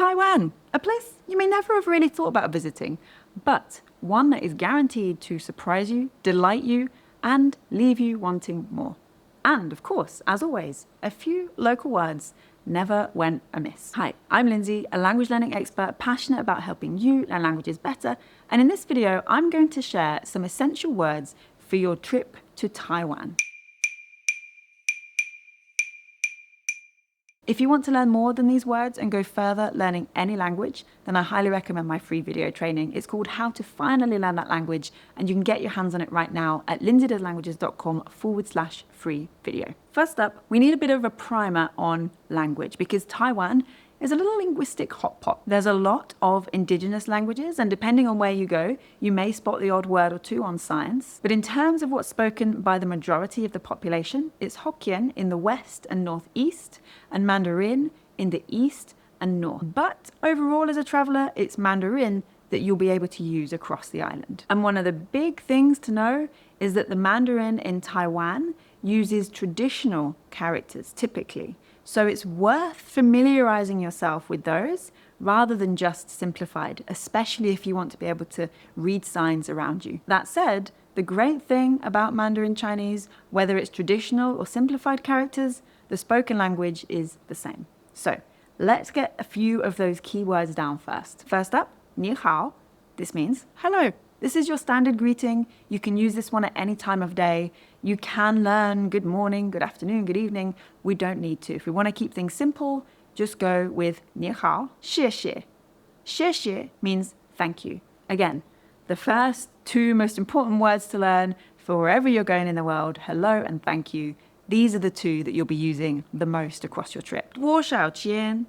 Taiwan, a place you may never have really thought about visiting, but one that is guaranteed to surprise you, delight you, and leave you wanting more. And of course, as always, a few local words never went amiss. Hi, I'm Lindsay, a language learning expert passionate about helping you learn languages better. And in this video, I'm going to share some essential words for your trip to Taiwan. If you want to learn more than these words and go further learning any language, then I highly recommend my free video training. It's called How to Finally Learn That Language, and you can get your hands on it right now at lindsaydoeslanguages.com/free video. First up, we need a bit of a primer on language because Taiwan is a little linguistic hot pot. There's a lot of indigenous languages, and depending on where you go, you may spot the odd word or two on signs. But in terms of what's spoken by the majority of the population, it's Hokkien in the west and northeast, and Mandarin in the east and north. But overall, as a traveler, it's Mandarin that you'll be able to use across the island. And one of the big things to know is that the Mandarin in Taiwan uses traditional characters typically. So it's worth familiarizing yourself with those rather than just simplified, especially if you want to be able to read signs around you. That said, the great thing about Mandarin Chinese, whether it's traditional or simplified characters, the spoken language is the same. So let's get a few of those key words down first. First up, ni hao. This means hello. This is your standard greeting. You can use this one at any time of day. You can learn good morning, good afternoon, good evening. We don't need to. If we want to keep things simple, just go with ni hao, xie xie. Xie xie means thank you. Again, the first two most important words to learn for wherever you're going in the world, hello and thank you. These are the two that you'll be using the most across your trip. 多少钱?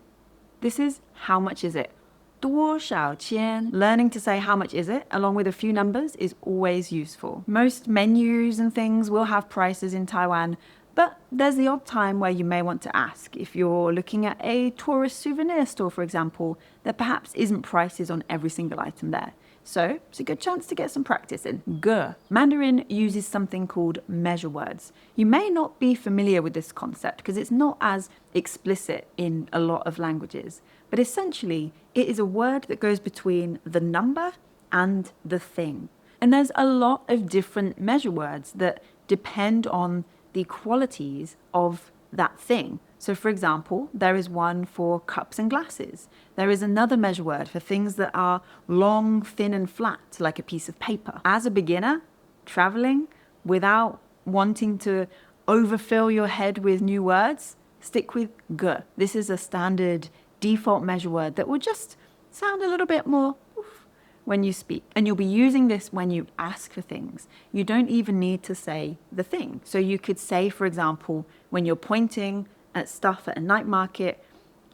This is how much is it? 多少钱? Learning to say how much is it along with a few numbers is always useful. Most menus and things will have prices in Taiwan, but there's the odd time where you may want to ask. If you're looking at a tourist souvenir store, for example, there perhaps isn't prices on every single item there. So it's a good chance to get some practice in. Ge. Mandarin uses something called measure words. You may not be familiar with this concept because it's not as explicit in a lot of languages. But essentially, it is a word that goes between the number and the thing. And there's a lot of different measure words that depend on the qualities of that thing. So for example, there is one for cups and glasses. There is another measure word for things that are long, thin and flat, like a piece of paper. As a beginner, traveling without wanting to overfill your head with new words, stick with ge. This is a standard default measure word that will just sound a little bit more oof when you speak. And you'll be using this when you ask for things. You don't even need to say the thing. So you could say, for example, when you're pointing at stuff at a night market,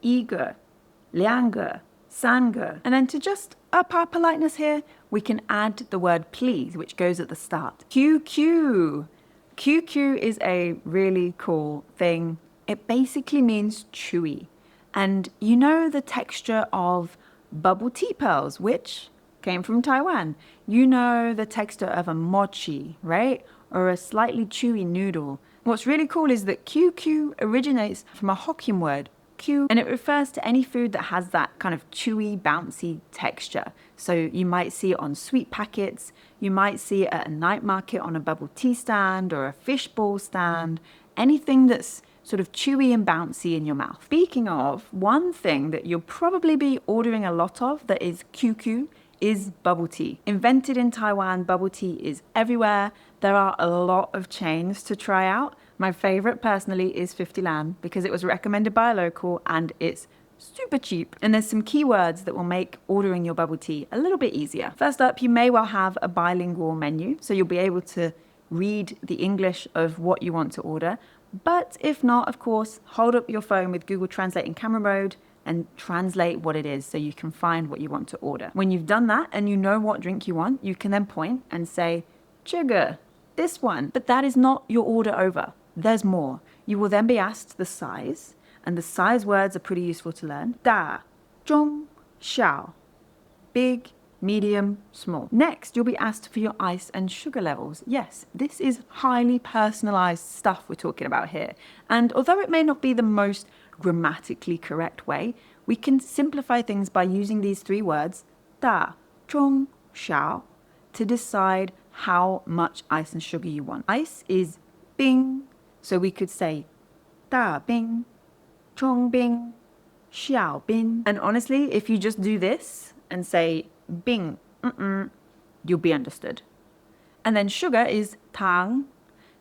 一个, 两个, 三个. And then to just up our politeness here, we can add the word please, which goes at the start. khiū. khiū is a really cool thing. It basically means chewy. And you know the texture of bubble tea pearls, which came from Taiwan. You know the texture of a mochi, right? Or a slightly chewy noodle. What's really cool is that khiū originates from a Hokkien word, khiū, and it refers to any food that has that kind of chewy, bouncy texture. So you might see it on sweet packets, you might see it at a night market on a bubble tea stand or a fishbowl stand, anything that's sort of chewy and bouncy in your mouth. Speaking of, one thing that you'll probably be ordering a lot of that is khiū is bubble tea. Invented in Taiwan, bubble tea is everywhere. There are a lot of chains to try out. My favorite personally is 50 Lan because it was recommended by a local and it's super cheap. And there's some keywords that will make ordering your bubble tea a little bit easier. First up, you may well have a bilingual menu, so you'll be able to read the English of what you want to order. But if not, of course, hold up your phone with Google Translate in camera mode and translate what it is so you can find what you want to order. When you've done that and you know what drink you want, you can then point and say, 这个, this one. But that is not your order over. There's more. You will then be asked the size, and the size words are pretty useful to learn. 大, 中, 小, big, medium, small. Next, you'll be asked for your ice and sugar levels. Yes, this is highly personalized stuff we're talking about here. And although it may not be the most grammatically correct way, we can simplify things by using these three words, da, zhong, xiao, to decide how much ice and sugar you want. Ice is bing, so we could say da bing, zhong bing, xiao bing. And honestly, if you just do this and say bing, you'll be understood. And then sugar is tang,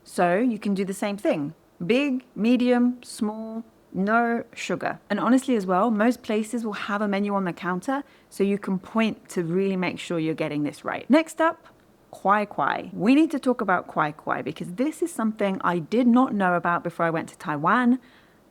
so you can do the same thing. Big, medium, small, no sugar. And honestly as well, most places will have a menu on the counter, so you can point to really make sure you're getting this right. Next up, Kuai. We need to talk about Kuai because this is something I did not know about before I went to Taiwan.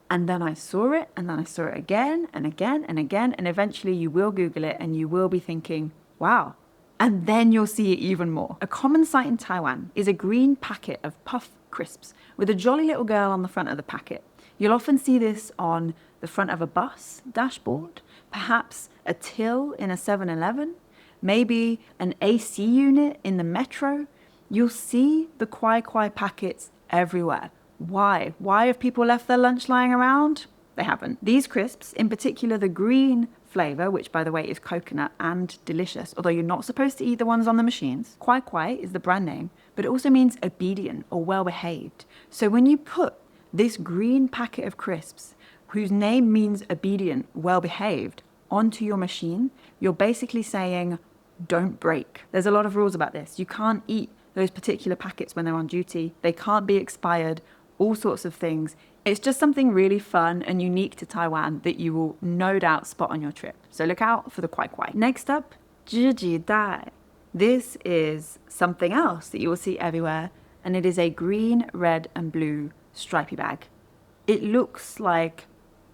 And then I saw it, and then I saw it again and again and again, and eventually you will Google it and you will be thinking, wow. And then you'll see it even more. A common sight in Taiwan is a green packet of puff crisps with a jolly little girl on the front of the packet. You'll often see this on the front of a bus dashboard, perhaps a till in a 7-Eleven, maybe an AC unit in the metro. You'll see the Kuai packets everywhere. Why? Why have people left their lunch lying around? They haven't. These crisps, in particular the green flavor, which by the way is coconut and delicious, although you're not supposed to eat the ones on the machines. Kuai is the brand name, but it also means obedient or well-behaved. So when you put this green packet of crisps, whose name means obedient, well-behaved, onto your machine, you're basically saying, don't break. There's a lot of rules about this. You can't eat those particular packets when they're on duty. They can't be expired, all sorts of things. It's just something really fun and unique to Taiwan that you will no doubt spot on your trip. So look out for the Kuai. Next up, zhiji dai. This is something else that you will see everywhere, and it is a green, red, and blue stripy bag. It looks like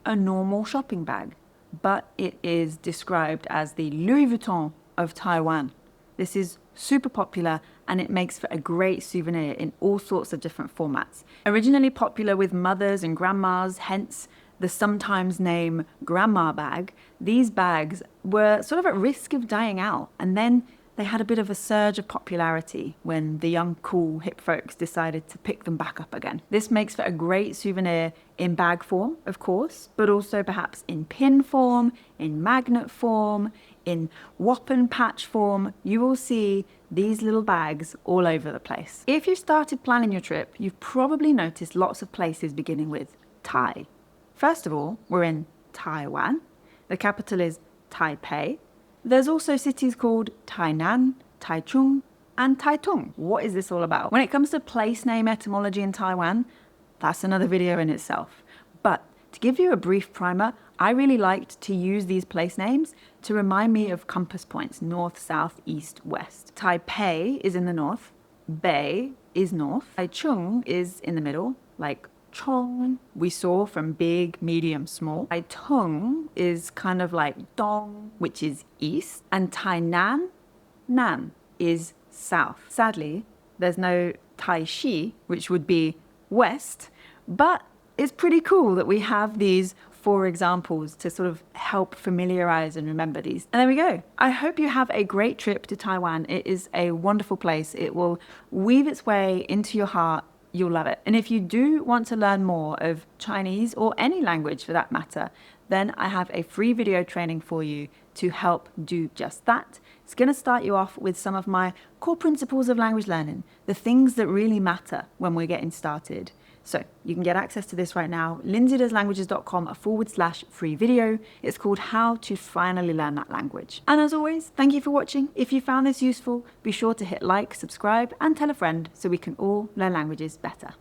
a normal shopping bag, but it is described as the Louis Vuitton of Taiwan. This is super popular and it makes for a great souvenir in all sorts of different formats. Originally popular with mothers and grandmas, hence the sometimes name grandma bag, these bags were sort of at risk of dying out, and then they had a bit of a surge of popularity when the young, cool, hip folks decided to pick them back up again. This makes for a great souvenir in bag form, of course, but also perhaps in pin form, in magnet form, in wappen patch form. You will see these little bags all over the place. If you started planning your trip, you've probably noticed lots of places beginning with Tai. First of all, we're in Taiwan. The capital is Taipei. There's also cities called Tainan, Taichung, and Taitung. What is this all about? When it comes to place name etymology in Taiwan, that's another video in itself. But to give you a brief primer, I really liked to use these place names to remind me of compass points, north, south, east, west. Taipei is in the north, Bei is north, Taichung is in the middle, like Chong, we saw from big, medium, small. Taitung is kind of like Dong, which is east. And Tainan, Nan, is south. Sadly, there's no Taishi, which would be west. But it's pretty cool that we have these 4 examples to sort of help familiarize and remember these. And there we go. I hope you have a great trip to Taiwan. It is a wonderful place. It will weave its way into your heart. You'll love it. And if you do want to learn more of Chinese or any language for that matter, then I have a free video training for you to help do just that. It's going to start you off with some of my core principles of language learning, the things that really matter when we're getting started. So you can get access to this right now, lindsaydoeslanguages.com/free video. It's called How to Finally Learn That Language. And as always, thank you for watching. If you found this useful, be sure to hit like, subscribe, and tell a friend so we can all learn languages better.